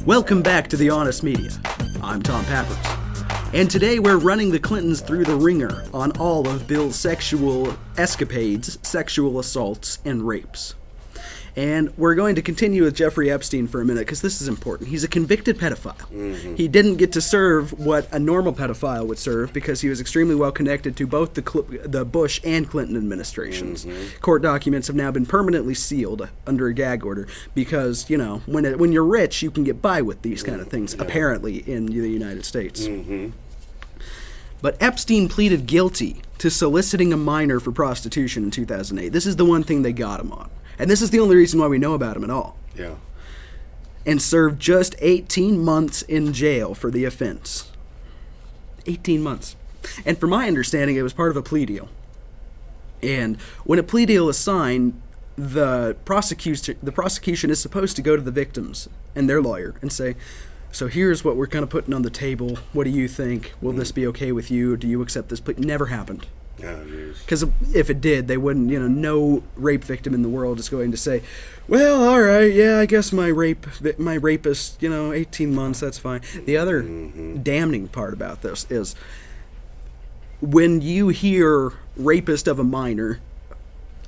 Welcome back to The Honest Media. I'm Tom Pappers. And today we're running the Clintons through the ringer on all of Bill's sexual escapades, sexual assaults, and rapes. And we're going to continue with Jeffrey Epstein for a minute because this is important. He's a convicted pedophile. Mm-hmm. He didn't get to serve what a normal pedophile would serve because he was extremely well connected to both the Bush and Clinton administrations. Mm-hmm. Court documents have now been permanently sealed under a gag order because, you know, when you're rich, you can get by with these kind of things, apparently, in the United States. Mm-hmm. But Epstein pleaded guilty to soliciting a minor for prostitution in 2008. This is the one thing they got him on. And this is the only reason why we know about him at all. Yeah. And served just 18 months in jail for the offense. 18 months. And from my understanding, it was part of a plea deal. And when a plea deal is signed, the prosecution is supposed to go to the victims and their lawyer and say, so here's what we're kind of putting on the table. What do you think? Will this be okay with you? Do you accept this plea? Never happened. Because if it did, they wouldn't, no rape victim in the world is going to say, well, all right, yeah, I guess my rapist, 18 months, that's fine. The other damning part about this is when you hear rapist of a minor,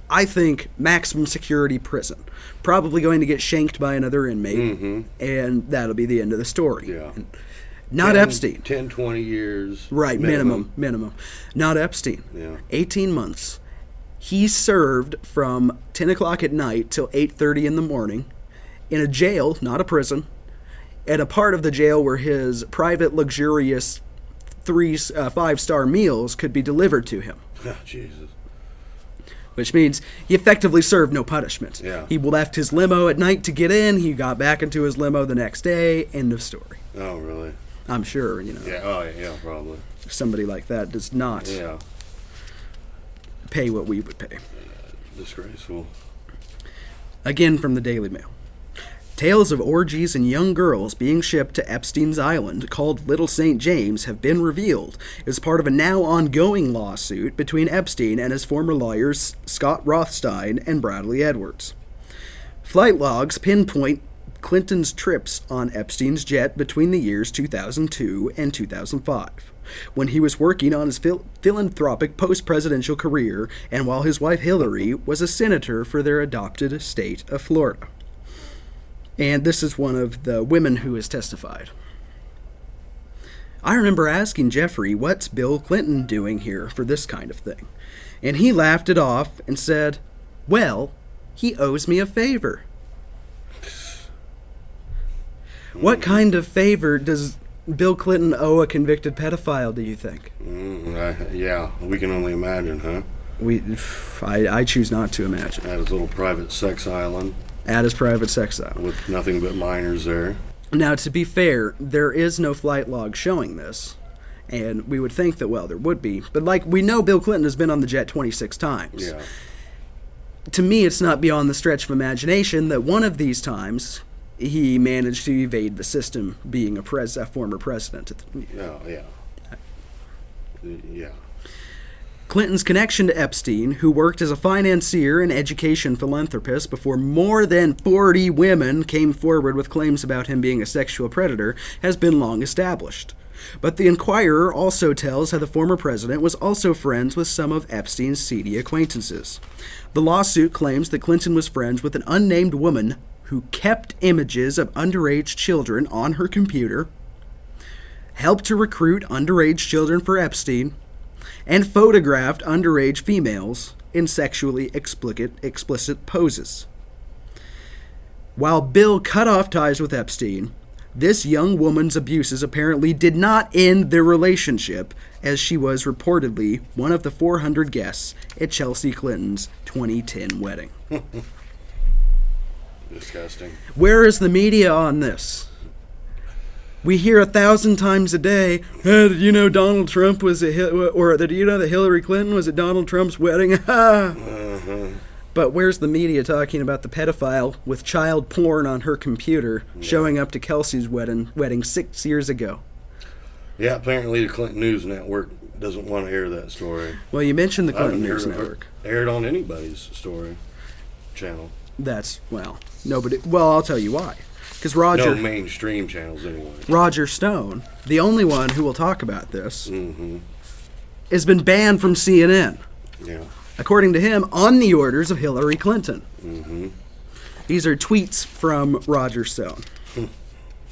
I think maximum security prison. Probably going to get shanked by another inmate, and that'll be the end of the story. Yeah. Not 10, Epstein. 10, 20 years. Right, minimum. Not Epstein. Yeah. 18 months. He served from 10 o'clock at night till 8:30 in the morning in a jail, not a prison, at a part of the jail where his private, luxurious 5-star meals could be delivered to him. Oh, Jesus. Which means he effectively served no punishment. Yeah. He left his limo at night to get in. He got back into his limo the next day. End of story. Oh, really? I'm sure, Yeah, probably. Somebody like that does not pay what we would pay. Disgraceful. Again from the Daily Mail. Tales of orgies and young girls being shipped to Epstein's Island, called Little St. James, have been revealed as part of a now ongoing lawsuit between Epstein and his former lawyers Scott Rothstein and Bradley Edwards. Flight logs pinpoint Clinton's trips on Epstein's jet between the years 2002 and 2005, when he was working on his philanthropic post-presidential career and while his wife Hillary was a senator for their adopted state of Florida. And this is one of the women who has testified. I remember asking Jeffrey, what's Bill Clinton doing here for this kind of thing? And he laughed it off and said, well, he owes me a favor. What kind of favor does Bill Clinton owe a convicted pedophile, do you think? Yeah, we can only imagine, huh? I choose not to imagine. At his little private sex island. At his private sex island. With nothing but minors there. Now, to be fair, there is no flight log showing this. And we would think that, well, there would be. But we know Bill Clinton has been on the jet 26 times. Yeah. To me, it's not beyond the stretch of imagination that one of these times he managed to evade the system, being a former president. Yeah. Clinton's connection to Epstein, who worked as a financier and education philanthropist before more than 40 women came forward with claims about him being a sexual predator, has been long established. But the Inquirer also tells how the former president was also friends with some of Epstein's seedy acquaintances. The lawsuit claims that Clinton was friends with an unnamed woman who kept images of underage children on her computer, helped to recruit underage children for Epstein, and photographed underage females in sexually explicit poses. While Bill cut off ties with Epstein, this young woman's abuses apparently did not end their relationship, as she was reportedly one of the 400 guests at Chelsea Clinton's 2010 wedding. Disgusting. Where is the media on this? We hear 1,000 times a day, hey, did you know Donald Trump was did you know that Hillary Clinton was at Donald Trump's wedding? But where's the media talking about the pedophile with child porn on her computer showing up to Kelsey's wedding 6 years ago? Yeah, apparently the Clinton News Network doesn't want to air that story. Well, you mentioned the Clinton News Network. Aired on anybody's story channel. That's, well, nobody. Well, I'll tell you why. Because Roger... No mainstream channels, anyway. Roger Stone, the only one who will talk about this, has been banned from CNN. Yeah. According to him, on the orders of Hillary Clinton. These are tweets from Roger Stone,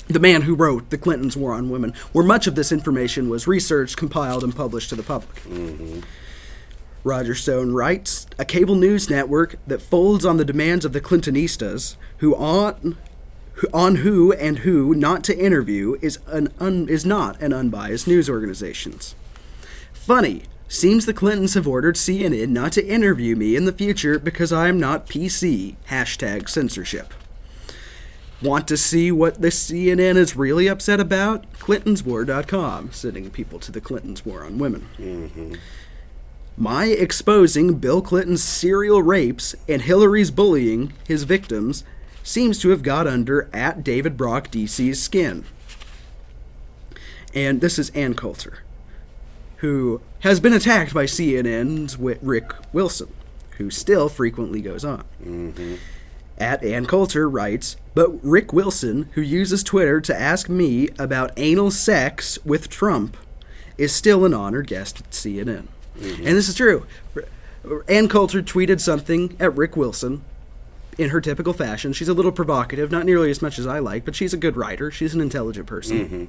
the man who wrote The Clintons' War on Women, where much of this information was researched, compiled, and published to the public. Roger Stone writes, a cable news network that folds on the demands of the Clintonistas, who not to interview is not an unbiased news organization. Funny. Seems the Clintons have ordered CNN not to interview me in the future because I am not PC. # censorship. Want to see what the CNN is really upset about? ClintonsWar.com, sending people to the Clintons' War on Women. My exposing Bill Clinton's serial rapes and Hillary's bullying his victims seems to have got under @David Brock DC's skin. And this is Ann Coulter, who has been attacked by CNN's Rick Wilson, who still frequently goes on. Ann Coulter writes, but Rick Wilson, who uses Twitter to ask me about anal sex with Trump, is still an honored guest at CNN. And this is true. Ann Coulter tweeted something at Rick Wilson in her typical fashion. She's a little provocative, not nearly as much as I like, but she's a good writer. She's an intelligent person.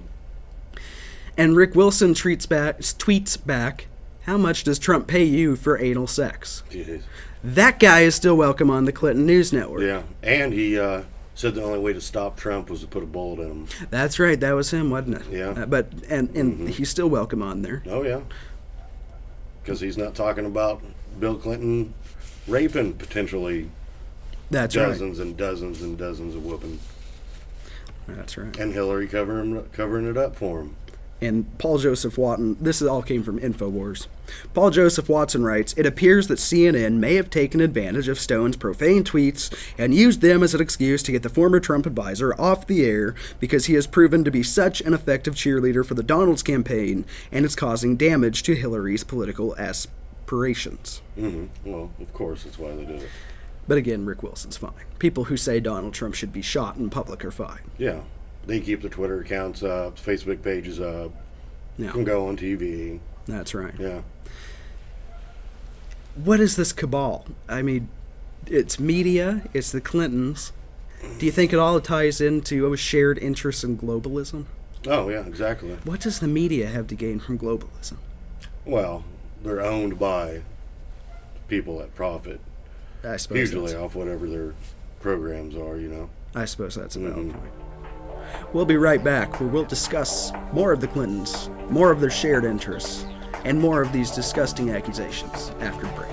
And Rick Wilson tweets back, how much does Trump pay you for anal sex? Jeez. That guy is still welcome on the Clinton News Network. Yeah, and he said the only way to stop Trump was to put a bullet in him. That's right, that was him, wasn't it? Yeah. But he's still welcome on there. Oh, yeah. Because he's not talking about Bill Clinton raping potentially dozens and dozens and dozens of whooping. That's right. And Hillary covering it up for him. And Paul Joseph Watson, this all came from InfoWars. Paul Joseph Watson writes, it appears that CNN may have taken advantage of Stone's profane tweets and used them as an excuse to get the former Trump advisor off the air because he has proven to be such an effective cheerleader for the Donald's campaign and is causing damage to Hillary's political aspirations. Well, of course, that's why they did it. But again, Rick Wilson's fine. People who say Donald Trump should be shot in public are fine. Yeah. They keep their Twitter accounts up, Facebook pages up, can go on TV. That's right. Yeah. What is this cabal? I mean, it's media, it's the Clintons. Do you think it all ties into a shared interest in globalism? Oh, yeah, exactly. What does the media have to gain from globalism? Well, they're owned by people that profit. I suppose usually off whatever their programs are, you know. I suppose that's a valid point. We'll be right back, where we'll discuss more of the Clintons, more of their shared interests, and more of these disgusting accusations after the break.